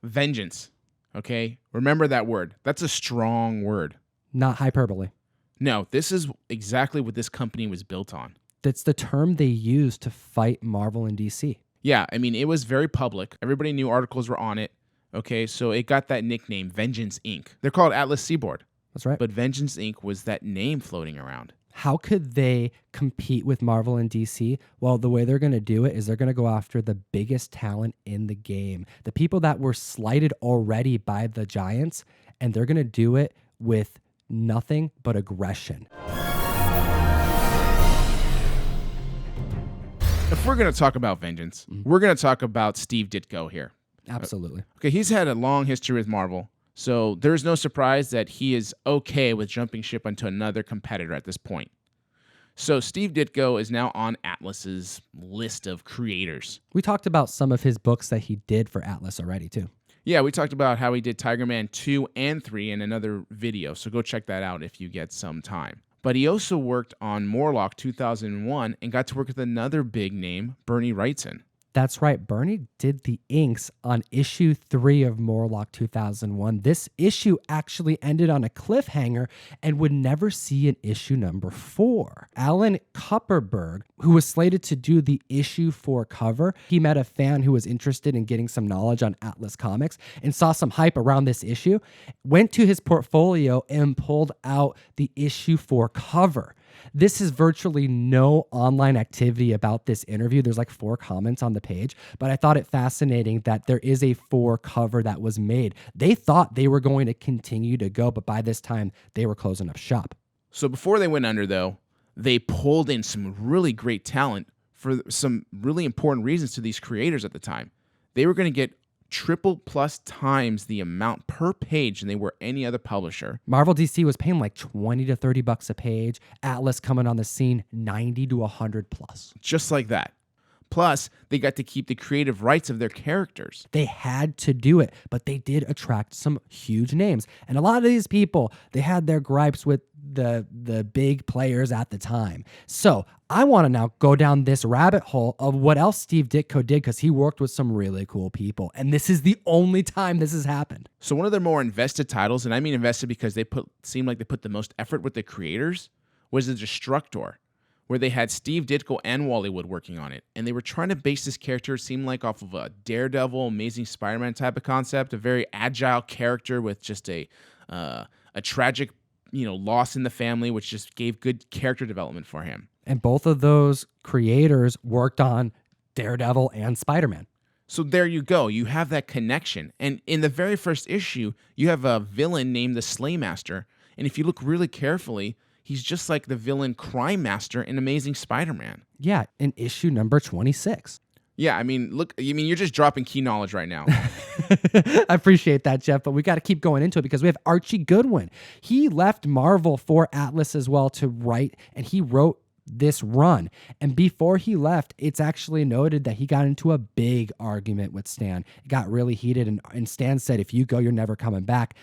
Vengeance. Okay? Remember that word. That's a strong word. Not hyperbole. No, this is exactly what this company was built on. That's the term they use to fight Marvel and DC. Yeah, I mean, it was very public. Everybody knew articles were on it. Okay, so it got that nickname, Vengeance Inc. They're called Atlas Seaboard. That's right. But Vengeance Inc. was that name floating around. How could they compete with Marvel and DC? Well, the way they're going to do it is they're going to go after the biggest talent in the game, the people that were slighted already by the giants, and they're going to do it with nothing but aggression. If we're going to talk about vengeance, we're going to talk about Steve Ditko here. Absolutely. Okay, he's had a long history with Marvel, so there's no surprise that he is okay with jumping ship onto another competitor at this point. So Steve Ditko is now on Atlas's list of creators. We talked about some of his books that he did for Atlas already, too. Yeah, we talked about how he did Tiger Man 2 and 3 in another video, so go check that out if you get some time. But he also worked on Morlock 2001 and got to work with another big name, Bernie Wrightson. That's right. Bernie did the inks on issue 3 of Morlock 2001. This issue actually ended on a cliffhanger and would never see an issue number 4. Alan Kupperberg, who was slated to do the issue 4 cover, he met a fan who was interested in getting some knowledge on Atlas Comics and saw some hype around this issue, went to his portfolio and pulled out the issue 4 cover. This is virtually no online activity about this interview. There's like 4 comments on the page, but I thought it fascinating that there is a 4 cover that was made. They thought they were going to continue to go, but by this time they were closing up shop. So before they went under, though, they pulled in some really great talent for some really important reasons to these creators at the time. They were going to get triple plus times the amount per page than they were any other publisher. Marvel DC was paying like $20 to $30 a page. Atlas coming on the scene, 90 to 100 plus. Just like that. Plus, they got to keep the creative rights of their characters. They had to do it, but they did attract some huge names. And a lot of these people, they had their gripes with the big players at the time. So I want to now go down this rabbit hole of what else Steve Ditko did, because he worked with some really cool people. And this is the only time this has happened. So one of their more invested titles, and I mean invested because seemed like they put the most effort with the creators, was the Destructor, where they had Steve Ditko and Wally Wood working on it. And they were trying to base this character, it seemed like, off of a Daredevil, Amazing Spider-Man type of concept, a very agile character with just a tragic, loss in the family, which just gave good character development for him. And both of those creators worked on Daredevil and Spider-Man. So there you go. You have that connection. And in the very first issue, you have a villain named the Slaymaster. And if you look really carefully, he's just like the villain Crime Master in Amazing Spider-Man. Yeah, in issue number 26. Yeah, I mean, you're just dropping key knowledge right now. I appreciate that, Jeff, but we got to keep going into it because we have Archie Goodwin. He left Marvel for Atlas as well to write, and he wrote this run. And before he left, it's actually noted that he got into a big argument with Stan. It got really heated, and Stan said, if you go, you're never coming back.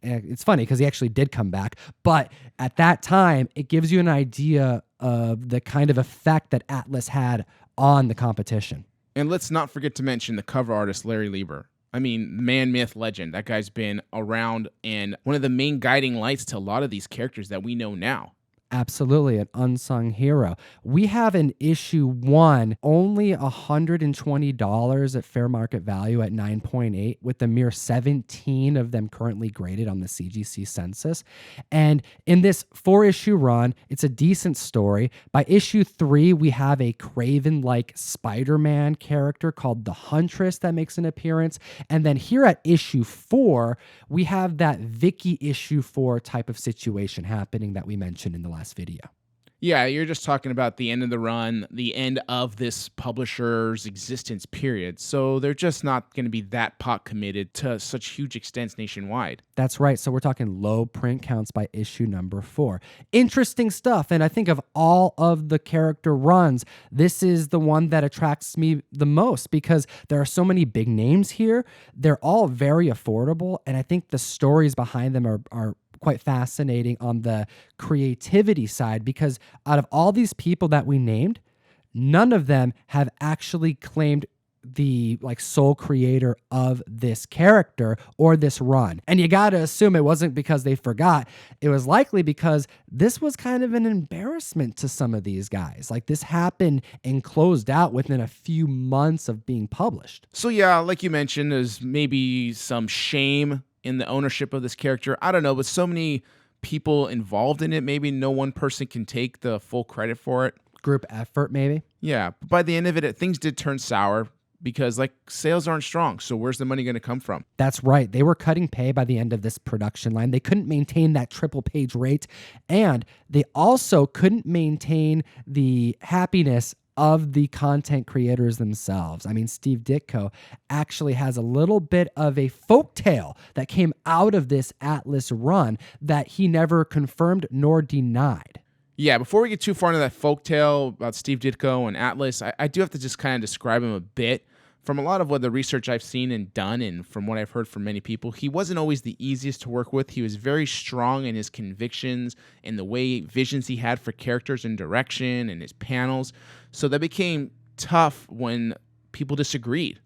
And it's funny because he actually did come back. But at that time, it gives you an idea of the kind of effect that Atlas had on the competition. And let's not forget to mention the cover artist, Larry Lieber. I mean, man, myth, legend. That guy's been around and one of the main guiding lights to a lot of these characters that we know now. Absolutely, an unsung hero. We have in issue 1 only $120 at fair market value at 9.8, with a mere 17 of them currently graded on the CGC census. And in this 4-issue run, it's a decent story. By issue 3, we have a Craven-like Spider-Man character called the Huntress that makes an appearance. And then here at issue 4, we have that Vicky issue 4 type of situation happening that we mentioned in the last video. Yeah, you're just talking about the end of the run, the end of this publisher's existence period. So they're just not going to be that pot committed to such huge extents nationwide. That's right. So we're talking low print counts by issue number 4. Interesting stuff. And I think of all of the character runs, this is the one that attracts me the most because there are so many big names here. They're all very affordable. And I think the stories behind them are quite fascinating on the creativity side, because out of all these people that we named, none of them have actually claimed the like sole creator of this character or this run. And you got to assume it wasn't because they forgot. It was likely because this was kind of an embarrassment to some of these guys. Like this happened and closed out within a few months of being published. So yeah, like you mentioned, there's maybe some shame in the ownership of this character. I don't know, but so many people involved in it, maybe no one person can take the full credit for it. Group effort, maybe. Yeah, but by the end of it, things did turn sour because like sales aren't strong. So where's the money going to come from? That's right. They were cutting pay by the end of this production line. They couldn't maintain that triple page rate, and they also couldn't maintain the happiness of the content creators themselves. I mean, Steve Ditko actually has a little bit of a folktale that came out of this Atlas run that he never confirmed nor denied. Yeah, before we get too far into that folktale about Steve Ditko and Atlas, I do have to just kind of describe him a bit. From a lot of what the research I've seen and done, and from what I've heard from many people, he wasn't always the easiest to work with. He was very strong in his convictions and the way visions he had for characters and direction and his panels. So that became tough when people disagreed.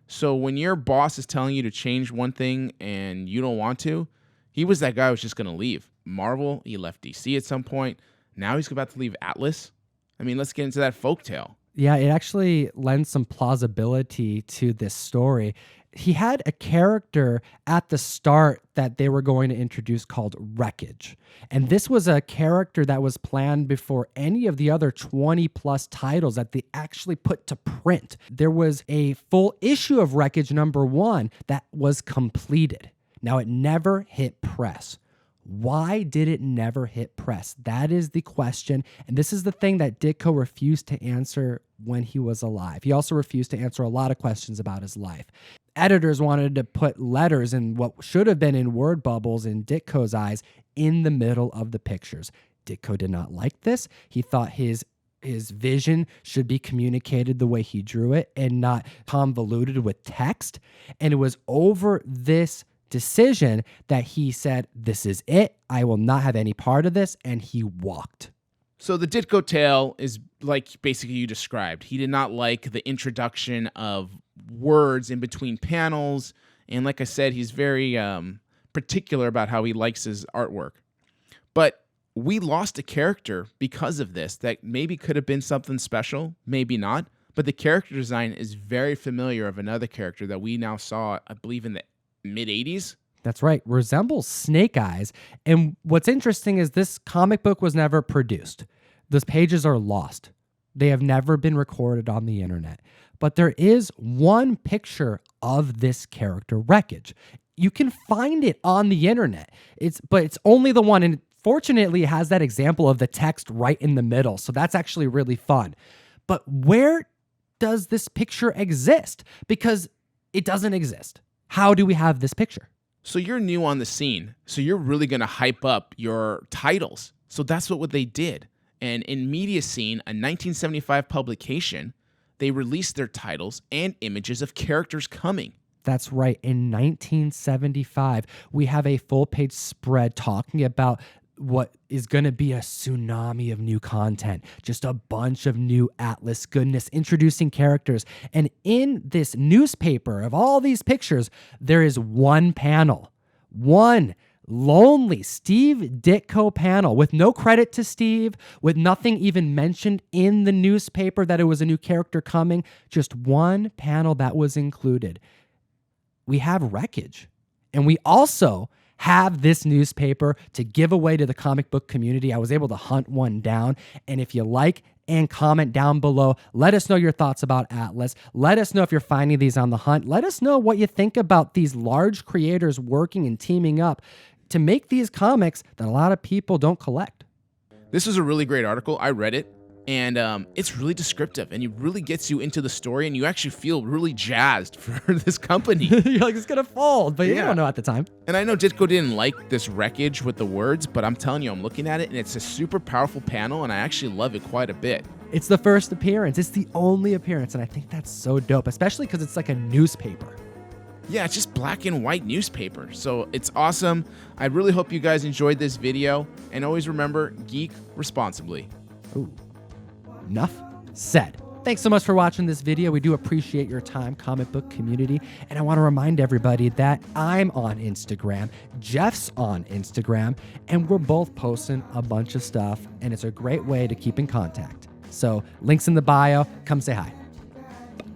So when your boss is telling you to change one thing and you don't want to, he was that guy who was just going to leave. Marvel, he left DC at some point. Now he's about to leave Atlas. I mean, let's get into that folktale. Yeah, it actually lends some plausibility to this story. He had a character at the start that they were going to introduce called Wreckage. And this was a character that was planned before any of the other 20 plus titles that they actually put to print. There was a full issue of Wreckage #1 that was completed. Now, it never hit press. Why did it never hit press? That is the question. And this is the thing that Ditko refused to answer when he was alive. He also refused to answer a lot of questions about his life. Editors wanted to put letters in what should have been in word bubbles in Ditko's eyes in the middle of the pictures. Ditko did not like this. He thought his vision should be communicated the way he drew it and not convoluted with text. And it was over this decision that he said, "This is it. I will not have any part of this," and he walked. So the Ditko tale is like basically you described. He did not like the introduction of words in between panels, and like I said, he's very particular about how he likes his artwork. But we lost a character because of this that maybe could have been something special, maybe not. But the character design is very familiar of another character that we now saw, I believe, in the mid-'80s. That's right. Resembles Snake Eyes. And what's interesting is this comic book was never produced. Those pages are lost. They have never been recorded on the internet. But there is one picture of this character, Wreckage. You can find it on the internet. But it's only the one. And fortunately, it has that example of the text right in the middle. So that's actually really fun. But where does this picture exist? Because it doesn't exist. How do we have this picture? So you're new on the scene. So you're really going to hype up your titles. So that's what they did. And in Media Scene, a 1975 publication, they released their titles and images of characters coming. That's right. In 1975, we have a full-page spread talking about what is going to be a tsunami of new content, just a bunch of new Atlas goodness, introducing characters. And in this newspaper of all these pictures, there is one panel, one lonely Steve Ditko panel with no credit to Steve, with nothing even mentioned in the newspaper that it was a new character coming, just one panel that was included. We have Wreckage. And we also have this newspaper to give away to the comic book community. I was able to hunt one down. And if you like and comment down below, let us know your thoughts about Atlas. Let us know if you're finding these on the hunt. Let us know what you think about these large creators working and teaming up to make these comics that a lot of people don't collect. This is a really great article. I read it. And it's really descriptive, and it really gets you into the story, and you actually feel really jazzed for this company. You're like, it's going to fold, but you don't know at the time. And I know Ditko didn't like this Wreckage with the words, but I'm telling you, I'm looking at it, and it's a super powerful panel, and I actually love it quite a bit. It's the first appearance. It's the only appearance, and I think that's so dope, especially because it's like a newspaper. Yeah, it's just black and white newspaper, so it's awesome. I really hope you guys enjoyed this video, and always remember, geek responsibly. Ooh. Enough said. Thanks so much for watching this video. We do appreciate your time, comic book community. And I want to remind everybody that I'm on Instagram, Jeff's on Instagram, and we're both posting a bunch of stuff. And it's a great way to keep in contact. So links in the bio. Come say hi.